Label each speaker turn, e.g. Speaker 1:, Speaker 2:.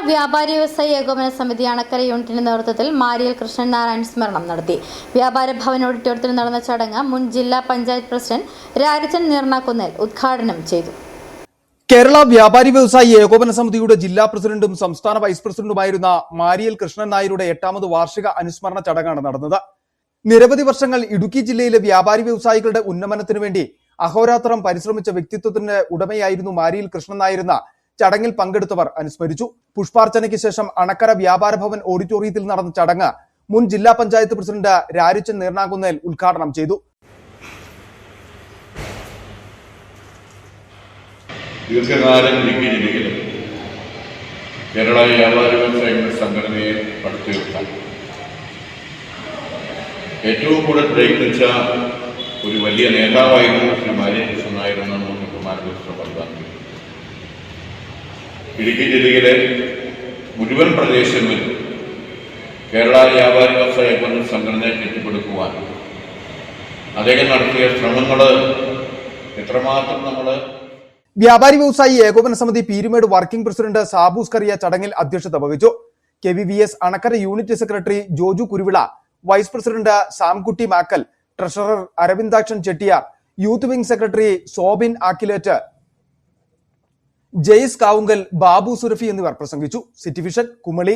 Speaker 1: വ്യാപാരി വ്യവസായി ഏകോപന സമിതി അണക്കര യൂണിറ്റിന്റെ നേതൃത്വത്തിൽ മാരിയൽ കൃഷ്ണൻ നാരായൺ സ്മരണം നടത്തി. വ്യാപാര ഭവൻ ഓഡിറ്റോറിയത്തിൽ നടന്ന ചടങ്ങ് മുൻ ജില്ലാ പഞ്ചായത്ത് പ്രസിഡന്റ് രാരിച്ചൻ നീർനാക്കുന്നേൽ ഉദ്ഘാടനം ചെയ്തു.
Speaker 2: കേരള വ്യാപാരി വ്യവസായി ഏകോപന സമിതിയുടെ ജില്ലാ പ്രസിഡന്റും സംസ്ഥാന വൈസ് പ്രസിഡന്റുമായിരുന്ന മാരിയൽ കൃഷ്ണൻ നായരുടെ 8ാമത് വാർഷിക അനുസ്മരണ ചടങ്ങാണ് നടന്നത്. നിരവധി വർഷങ്ങൾ ഇടുക്കി ജില്ലയിലെ വ്യാപാരി വ്യവസായികളുടെ ഉന്നമനത്തിനു വേണ്ടി അഹോരാത്രം പരിശ്രമിച്ച വ്യക്തിത്വത്തിന്റെ ഉടമയായിരുന്നു മാരിയൽ കൃഷ്ണൻ നായരെന്ന ചടങ്ങിൽ പങ്കെടുത്തവർ അനുസ്മരിച്ചു. പുഷ്പാർച്ചനയ്ക്ക് ശേഷം അണക്കര വ്യാപാര ഭവൻ ഓഡിറ്റോറിയത്തിൽ നടന്ന ചടങ്ങ് മുൻ ജില്ലാ പഞ്ചായത്ത് പ്രസിഡന്റ് രാരിച്ചൻ നീർനാക്കുന്നേൽ ഉദ്ഘാടനം ചെയ്തു.
Speaker 3: ദീർഘകാലം ഇടുക്കി ജില്ലയിൽ കേരള വ്യാപാരി വ്യവസായികളുടെ സംഘടനയെ പടുത്തുയർത്താൻ ഏറ്റവും കൂടുതൽ പ്രയത്നിച്ച ഒരു വലിയ നേതാവായിരുന്നു ശ്രീ മാരിയൽ കൃഷ്ണൻ നായർ എന്നാണ് നമുക്ക് ബഹുമാനപ്പെട്ട പറയുന്നത്. ഇടുക്കി ജില്ലയിലെ മുഴുവൻ പ്രദേശങ്ങളിൽ കേരള വ്യാപാരി വ്യവസായ ഏകോപന സംഘടനയെ കെട്ടിപ്പടുക്കുവാൻ അദ്ദേഹം നടത്തിയ ശ്രമങ്ങൾ എത്രമാത്രം നമ്മൾ
Speaker 2: വ്യാപാരി വ്യവസായി ഏകോപന സമിതി പീരുമേട് വർക്കിംഗ് പ്രസിഡന്റ് സാബൂസ് കറിയ ചടങ്ങിൽ അധ്യക്ഷത വഹിച്ചു. KVVS Anakkara unit secretary Joju Kuruvila, vice president Samkutty Makkal, treasurer Aravindakshan Chettiar, youth wing secretary Sobin Akkilet, Jaise Kavungal, Babu Surafi എന്നിവർ പ്രസംഗിച്ചു. City vision, Kumily.